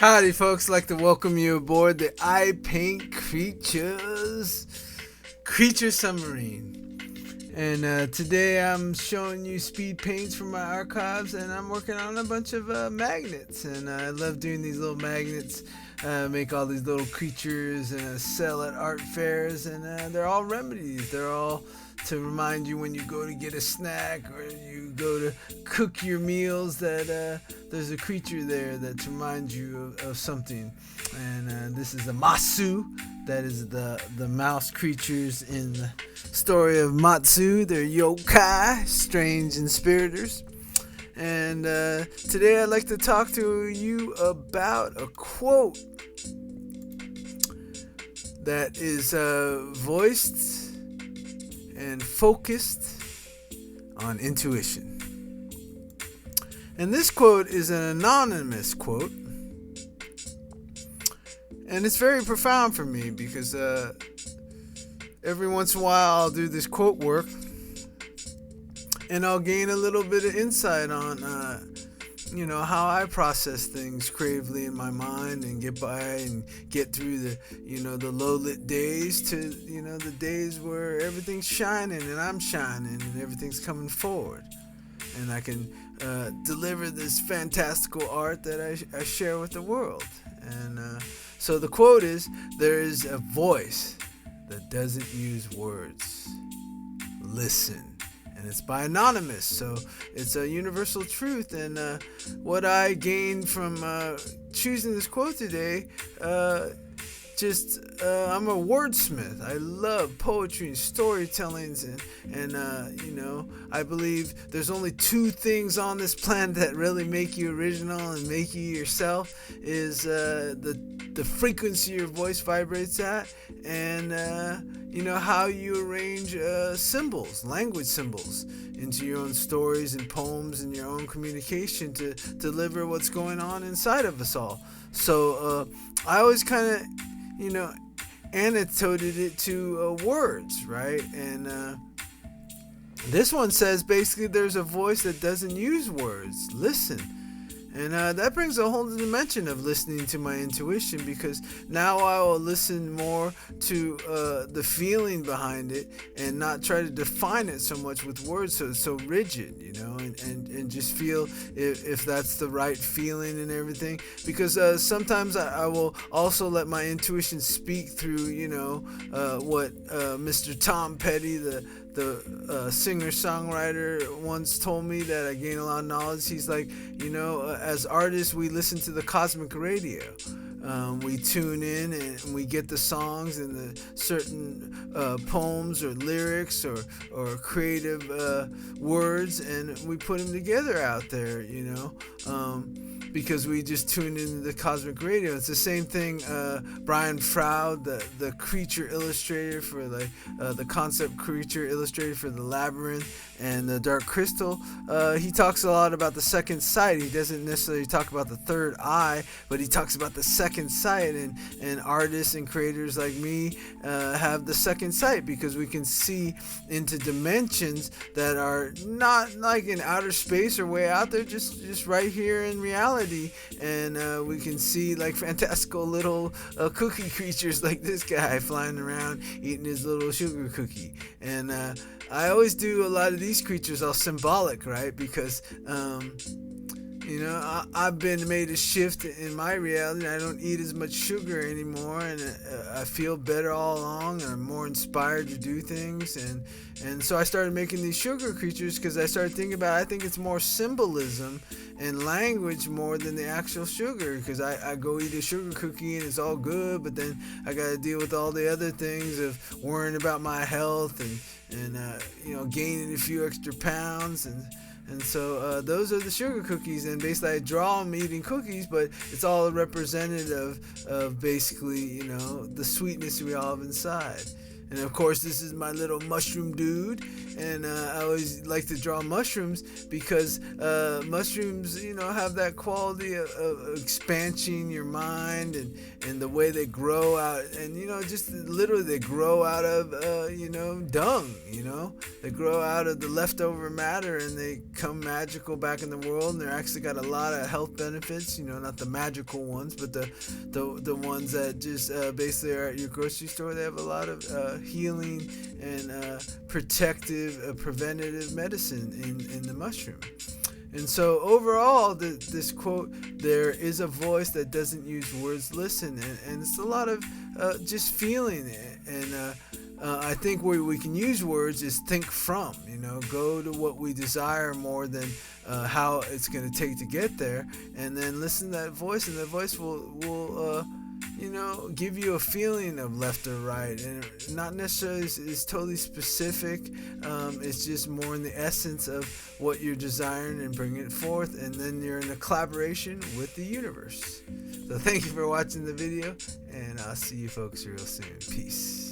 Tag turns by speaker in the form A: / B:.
A: Howdy, folks. I'd like to welcome you aboard the I Paint Creatures Creature Submarine. And today I'm showing you speed paints from my archives, and I'm working on a bunch of magnets. And I love doing these little magnets, make all these little creatures and sell at art fairs. And they're all remedies. They're all to remind you when you go to get a snack or you go to cook your meals that there's a creature there that reminds you of something. And this is a MATSU. That is the mouse creatures in the story of MATSU. They're yokai, strange inspirators. And today I'd like to talk to you about a quote that is voiced and focused on intuition. And this quote is an anonymous quote. And it's very profound for me because every once in a while I'll do this quote work and I'll gain a little bit of insight on how I process things creatively in my mind and get by and get through the low lit days to the days where everything's shining and I'm shining and everything's coming forward, and I can deliver this fantastical art that I share with the world. And so the quote is, there is a voice that doesn't use words. Listen. And it's by Anonymous, so it's a universal truth. And what I gained from choosing this quote today, I'm a wordsmith. I love poetry and storytellings, and I believe there's only two things on this planet that really make you original and make you yourself, is the frequency your voice vibrates at, and how you arrange symbols, language symbols, into your own stories and poems and your own communication to deliver what's going on inside of us all. So I always kind of annotated it to words, right? And this one says basically there's a voice that doesn't use words. Listen. And that brings a whole dimension of listening to my intuition, because now I will listen more to the feeling behind it and not try to define it so much with words so it's so rigid, and just feel if that's the right feeling and everything. Because sometimes I will also let my intuition speak through, what Mr. Tom Petty, the singer-songwriter, once told me that I gain a lot of knowledge. He's like, as artists, we listen to the cosmic radio. We tune in and we get the songs and the certain poems or lyrics or creative words, and we put them together out there, because we just tuned into the cosmic radio. It's the same thing. Brian Froud, the creature illustrator for the concept creature illustrator for the Labyrinth and the Dark Crystal, he talks a lot about the second sight. He doesn't necessarily talk about the third eye, but he talks about the second sight, and artists and creators like me have the second sight because we can see into dimensions that are not like in outer space or way out there, just right here in reality. And we can see like fantastical little cookie creatures like this guy flying around eating his little sugar cookie. And I always do a lot of these creatures all symbolic, right? Because I've been made a shift in my reality. I don't eat as much sugar anymore, and I feel better all along, and I'm more inspired to do things. And so I started making these sugar creatures because I started thinking about it. I think it's more symbolism and language more than the actual sugar, because I go eat a sugar cookie and it's all good, but then I got to deal with all the other things of worrying about my health and gaining a few extra pounds. And so those are the sugar cookies, and basically I draw them eating cookies, but it's all representative of basically, the sweetness we all have inside. And of course, this is my little mushroom dude, and I always like to draw mushrooms because mushrooms, you know, have that quality of expansion your mind, and the way they grow out, and you know, just literally they grow out of you know, dung. You know, they grow out of the leftover matter, and they come magical back in the world, and they're actually got a lot of health benefits. You know, not the magical ones, but the ones that just basically are at your grocery store. They have a lot of healing and protective, preventative medicine in the mushroom. And so overall, this quote, there is a voice that doesn't use words, listen, and it's a lot of just feeling it. And I think where we can use words is think from, you know, go to what we desire more than how it's going to take to get there, and then listen to that voice, and that voice will you know, give you a feeling of left or right, and not necessarily is totally specific. It's just more in the essence of what you're desiring and bringing it forth, and then you're in a collaboration with the universe. So thank you for watching the video, and I'll see you folks real soon. Peace.